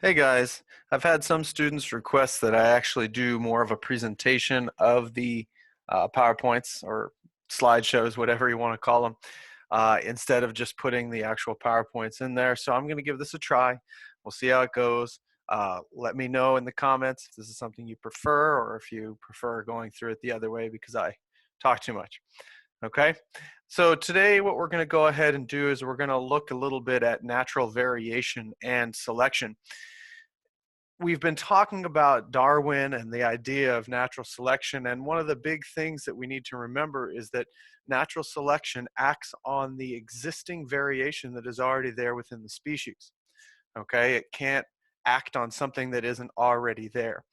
Hey guys, I've had some students request that I actually do more of a presentation of the PowerPoints or slideshows, whatever you want to call them, instead of just putting the actual PowerPoints in there. So I'm going to give this a try. We'll see how it goes. Let me know in the comments if this is something you prefer or if you prefer going through it the other way because I talk too much. Okay, so today what we're going to go ahead and do is we're going to look a little bit at natural variation and selection. We've been talking about Darwin and the idea of natural selection, and one of the big things that we need to remember is that natural selection acts on the existing variation that is already there within the species. Okay, it can't act on something that isn't already there.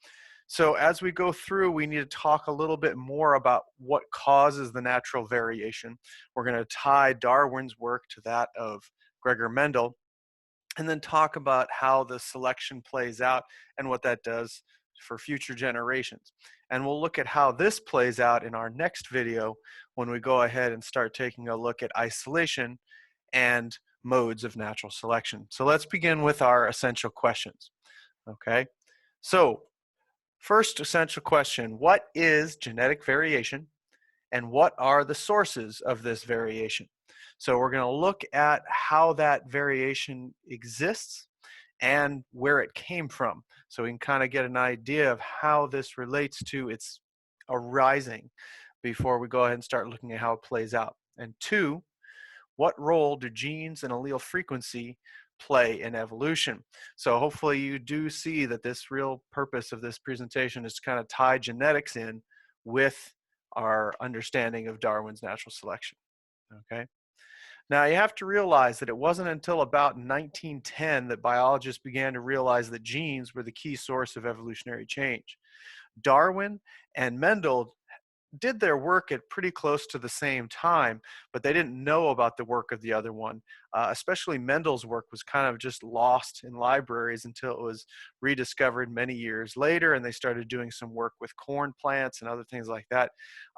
So as we go through, we need to talk a little bit more about what causes the natural variation. We're going to tie Darwin's work to that of Gregor Mendel, and then talk about how the selection plays out and what that does for future generations. And we'll look at how this plays out in our next video when we go ahead and start taking a look at isolation and modes of natural selection. So let's begin with our essential questions. Okay, so first essential question: what is genetic variation and what are the sources of this variation? So we're going to look at how that variation exists and where it came from, so we can kind of get an idea of how this relates to its arising before we go ahead and start looking at how it plays out. And two, what role do genes and allele frequency play in evolution? So hopefully you do see that this real purpose of this presentation is to kind of tie genetics in with our understanding of Darwin's natural selection. Okay. Now you have to realize that it wasn't until about 1910 that biologists began to realize that genes were the key source of evolutionary change. Darwin and Mendel did their work at pretty close to the same time, but they didn't know about the work of the other one. Especially Mendel's work was kind of just lost in libraries until it was rediscovered many years later, and they started doing some work with corn plants and other things like that,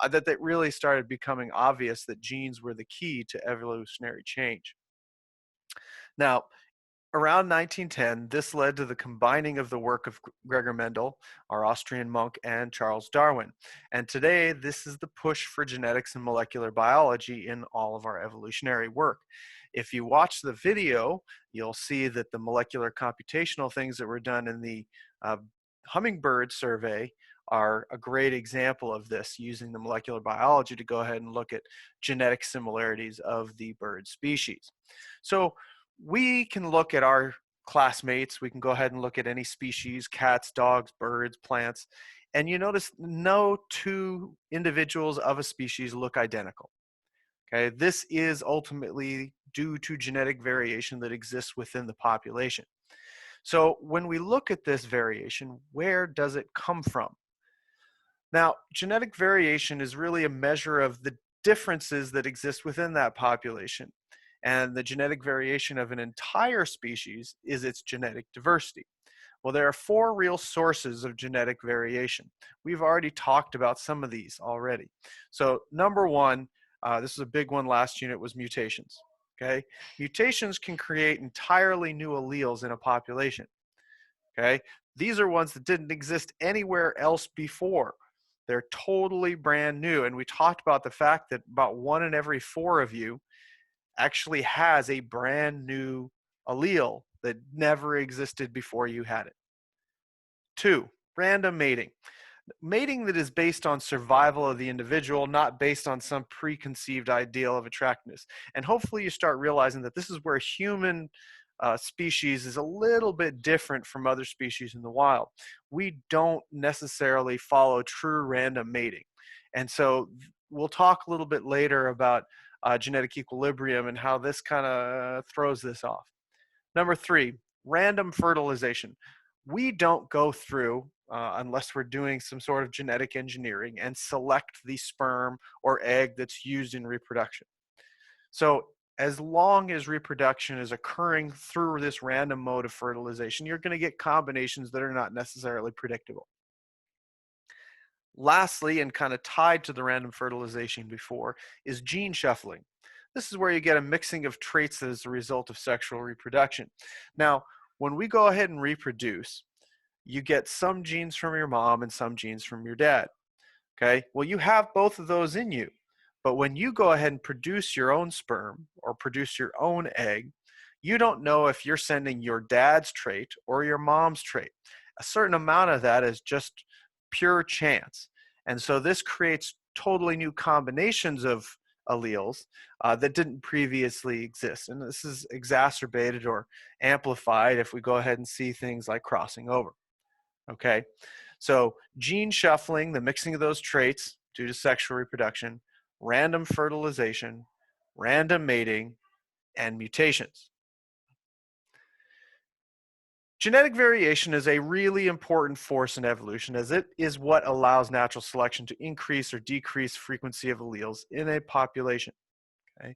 that really started becoming obvious that genes were the key to evolutionary change. Now, around 1910, this led to the combining of the work of Gregor Mendel, our Austrian monk, and Charles Darwin. And today, this is the push for genetics and molecular biology in all of our evolutionary work. If you watch the video, you'll see that the molecular computational things that were done in the uh, hummingbird survey are a great example of this, using the molecular biology to go ahead and look at genetic similarities of the bird species. So we can look at our classmates. We can go ahead and look at any species: cats, dogs, birds, plants, and you notice no two individuals of a species look identical. Okay, this is ultimately due to genetic variation that exists within the population. So when we look at this variation, where does it come from? Now, genetic variation is really a measure of the differences that exist within that population. And the genetic variation of an entire species is its genetic diversity. Well, there are four real sources of genetic variation. We've already talked about some of these already. So number one, this is a big one last unit, was mutations. Okay, mutations can create entirely new alleles in a population. Okay, these are ones that didn't exist anywhere else before. They're totally brand new. And we talked about the fact that about 1 in every 4 of you actually has a brand new allele that never existed before you had it. 2, random mating. Mating that is based on survival of the individual, not based on some preconceived ideal of attractiveness. And hopefully you start realizing that this is where human species is a little bit different from other species in the wild. We don't necessarily follow true random mating. And so we'll talk a little bit later about genetic equilibrium and how this kind of throws this off. Number 3, random fertilization. We don't go through, unless we're doing some sort of genetic engineering, and select the sperm or egg that's used in reproduction. So as long as reproduction is occurring through this random mode of fertilization, you're going to get combinations that are not necessarily predictable. Lastly, and kind of tied to the random fertilization before, is gene shuffling. This is where you get a mixing of traits that is the result of sexual reproduction. Now, when we go ahead and reproduce, you get some genes from your mom and some genes from your dad. Okay, well, you have both of those in you. But when you go ahead and produce your own sperm or produce your own egg, you don't know if you're sending your dad's trait or your mom's trait. A certain amount of that is just pure chance. And so this creates totally new combinations of alleles that didn't previously exist. And this is exacerbated or amplified if we go ahead and see things like crossing over. Okay, so gene shuffling, the mixing of those traits due to sexual reproduction, random fertilization, random mating, and mutations. Genetic variation is a really important force in evolution, as it is what allows natural selection to increase or decrease frequency of alleles in a population. Okay.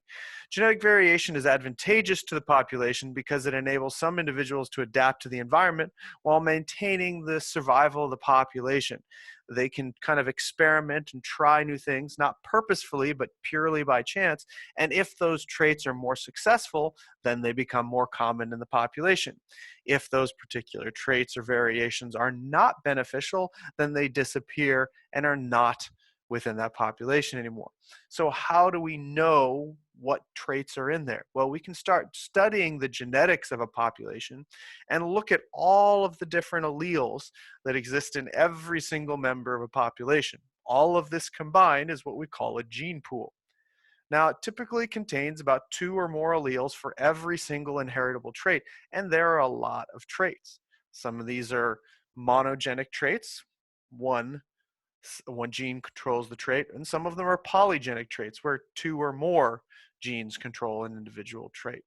Genetic variation is advantageous to the population because it enables some individuals to adapt to the environment while maintaining the survival of the population. They can kind of experiment and try new things, not purposefully, but purely by chance. And if those traits are more successful, then they become more common in the population. If those particular traits or variations are not beneficial, then they disappear and are not within that population anymore. So how do we know what traits are in there? Well, we can start studying the genetics of a population and look at all of the different alleles that exist in every single member of a population. All of this combined is what we call a gene pool. Now, it typically contains about 2 or more alleles for every single inheritable trait, and there are a lot of traits. Some of these are monogenic traits, one gene controls the trait, and some of them are polygenic traits where 2 or more genes control an individual trait.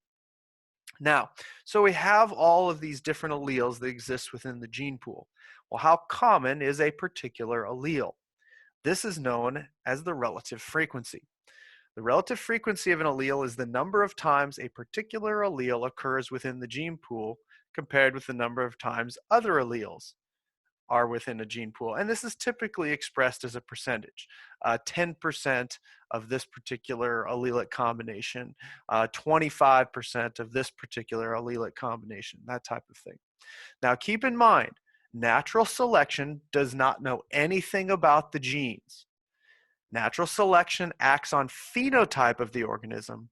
Now, so we have all of these different alleles that exist within the gene pool. Well, how common is a particular allele? This is known as the relative frequency. The relative frequency of an allele is the number of times a particular allele occurs within the gene pool compared with the number of times other alleles are within a gene pool. And this is typically expressed as a percentage. 10% of this particular allelic combination, 25% of this particular allelic combination, that type of thing. Now keep in mind, natural selection does not know anything about the genes. Natural selection acts on phenotype of the organism,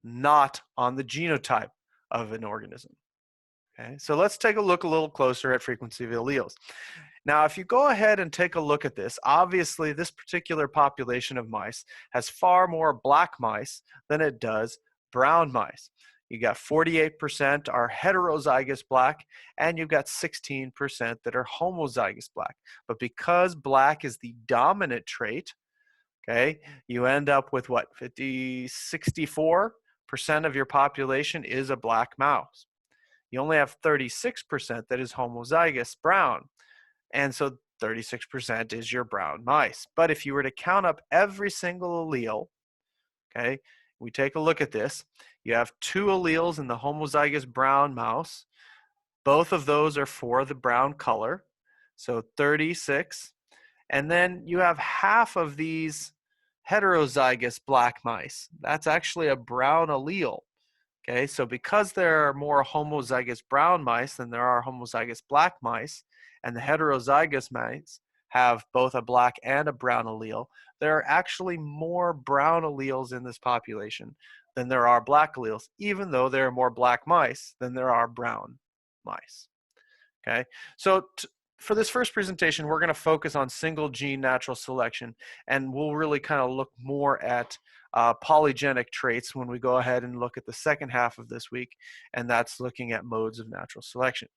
not on the genotype of an organism. Okay, so let's take a look a little closer at frequency of alleles. Now, if you go ahead and take a look at this, obviously this particular population of mice has far more black mice than it does brown mice. You got 48% are heterozygous black, and you've got 16% that are homozygous black. But because black is the dominant trait, okay, you end up with what, 64% of your population is a black mouse. You only have 36% that is homozygous brown. And so 36% is your brown mice. But if you were to count up every single allele, okay, we take a look at this. You have 2 alleles in the homozygous brown mouse. Both of those are for the brown color, so 36. And then you have half of these heterozygous black mice. That's actually a brown allele. Okay, so because there are more homozygous brown mice than there are homozygous black mice, and the heterozygous mice have both a black and a brown allele, there are actually more brown alleles in this population than there are black alleles, even though there are more black mice than there are brown mice. Okay, so for this first presentation, we're going to focus on single gene natural selection, and we'll really kind of look more at polygenic traits when we go ahead and look at the second half of this week, and that's looking at modes of natural selection.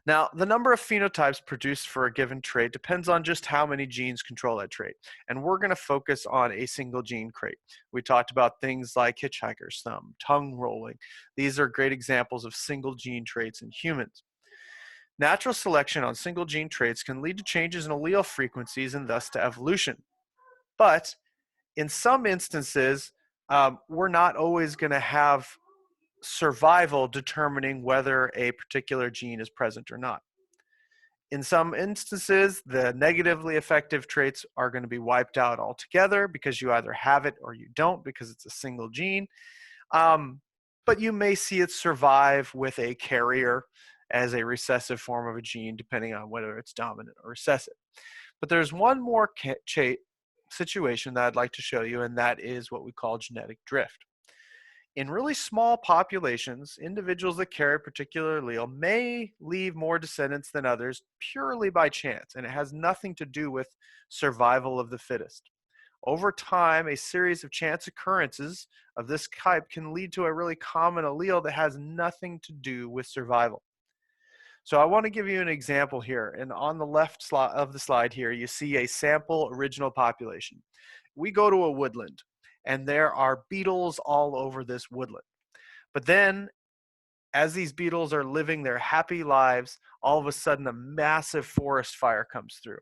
Now, the number of phenotypes produced for a given trait depends on just how many genes control that trait, and we're going to focus on a single gene trait. We talked about things like hitchhiker's thumb, tongue rolling. These are great examples of single gene traits in humans. Natural selection on single gene traits can lead to changes in allele frequencies and thus to evolution. But in some instances, we're not always going to have survival determining whether a particular gene is present or not. In some instances, the negatively effective traits are going to be wiped out altogether because you either have it or you don't because it's a single gene. but you may see it survive with a carrier as a recessive form of a gene, depending on whether it's dominant or recessive. But there's one more situation that I'd like to show you, and that is what we call genetic drift. In really small populations, individuals that carry a particular allele may leave more descendants than others purely by chance, and it has nothing to do with survival of the fittest. Over time, a series of chance occurrences of this type can lead to a really common allele that has nothing to do with survival. So I want to give you an example here. And on the left of the slide here, you see a sample original population. We go to a woodland, and there are beetles all over this woodland. But then, as these beetles are living their happy lives, all of a sudden a massive forest fire comes through.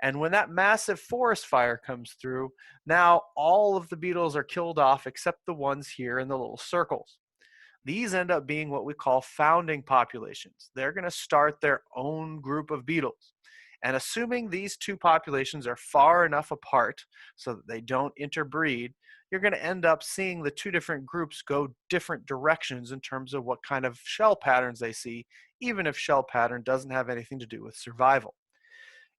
And when that massive forest fire comes through, now all of the beetles are killed off except the ones here in the little circles. These end up being what we call founding populations. They're going to start their own group of beetles. And assuming these two populations are far enough apart so that they don't interbreed, you're going to end up seeing the two different groups go different directions in terms of what kind of shell patterns they see, even if shell pattern doesn't have anything to do with survival.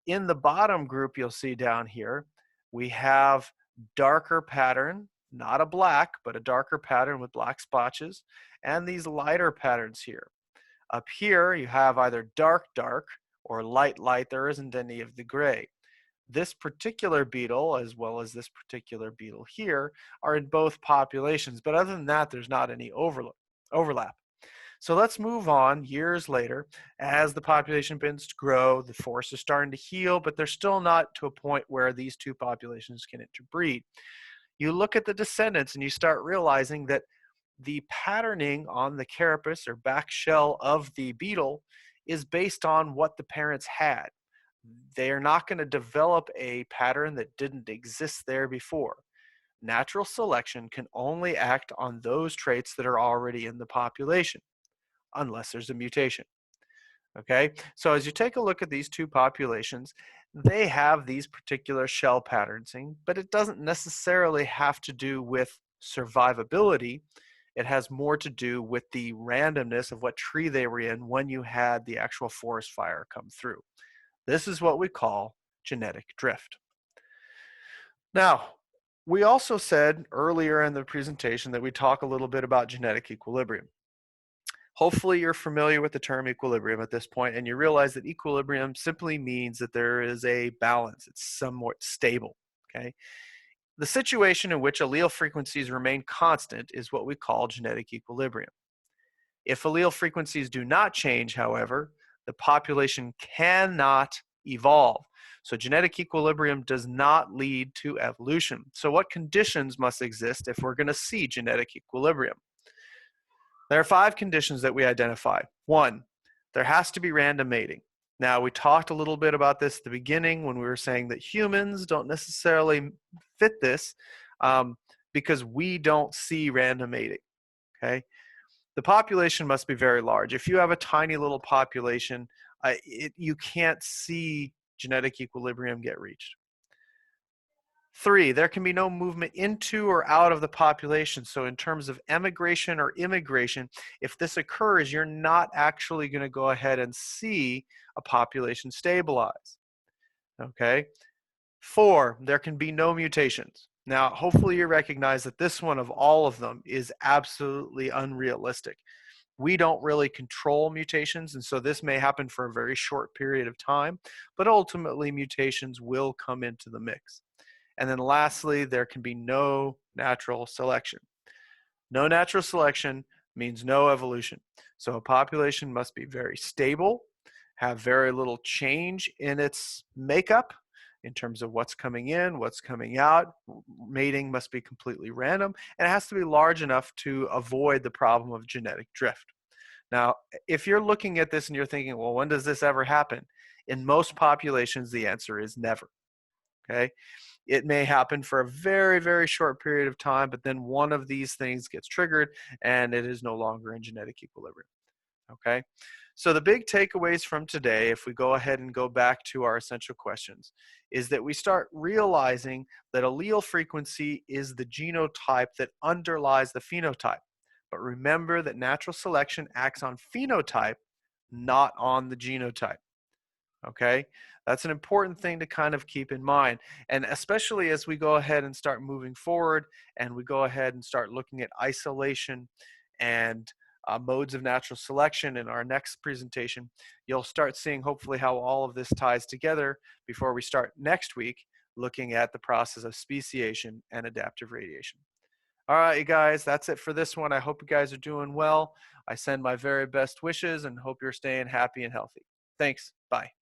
In the bottom group, you'll see down here, we have darker pattern, not a black, but a darker pattern with black spotches, and these lighter patterns here. Up here, you have either dark, dark, or light, light. There isn't any of the gray. This particular beetle, as well as this particular beetle here, are in both populations, but other than that, there's not any overlap. So let's move on years later. As the population begins to grow, the forest is starting to heal, but they're still not to a point where these two populations can interbreed. You look at the descendants and you start realizing that the patterning on the carapace or back shell of the beetle is based on what the parents had. They are not going to develop a pattern that didn't exist there before. Natural selection can only act on those traits that are already in the population, unless there's a mutation. Okay, so as you take a look at these two populations, they have these particular shell patterning, but it doesn't necessarily have to do with survivability. It has more to do with the randomness of what tree they were in when you had the actual forest fire come through. This is what we call genetic drift. Now, we also said earlier in the presentation that we talk a little bit about genetic equilibrium. Hopefully you're familiar with the term equilibrium at this point, and you realize that equilibrium simply means that there is a balance. It's somewhat stable, okay? The situation in which allele frequencies remain constant is what we call genetic equilibrium. If allele frequencies do not change, however, the population cannot evolve. So genetic equilibrium does not lead to evolution. So what conditions must exist if we're going to see genetic equilibrium? There are 5 conditions that we identify. 1, there has to be random mating. Now, we talked a little bit about this at the beginning when we were saying that humans don't necessarily fit this because we don't see random mating, okay? The population must be very large. If you have a tiny little population, you can't see genetic equilibrium get reached. 3, there can be no movement into or out of the population. So in terms of emigration or immigration, if this occurs, you're not actually going to go ahead and see a population stabilize. Okay. 4, there can be no mutations. Now, hopefully you recognize that this one of all of them is absolutely unrealistic. We don't really control mutations, and so this may happen for a very short period of time, but ultimately mutations will come into the mix. And then lastly, there can be no natural selection. No natural selection means no evolution. So a population must be very stable, have very little change in its makeup in terms of what's coming in, what's coming out. Mating must be completely random, and it has to be large enough to avoid the problem of genetic drift. Now, if you're looking at this and you're thinking, well, when does this ever happen? In most populations, the answer is never. Okay. It may happen for a very, very short period of time, but then one of these things gets triggered and it is no longer in genetic equilibrium. Okay. So the big takeaways from today, if we go ahead and go back to our essential questions, is that we start realizing that allele frequency is the genotype that underlies the phenotype. But remember that natural selection acts on phenotype, not on the genotype. Okay, that's an important thing to kind of keep in mind. And especially as we go ahead and start moving forward and we go ahead and start looking at isolation and modes of natural selection in our next presentation, you'll start seeing hopefully how all of this ties together before we start next week looking at the process of speciation and adaptive radiation. All right, you guys, that's it for this one. I hope you guys are doing well. I send my very best wishes and hope you're staying happy and healthy. Thanks. Bye.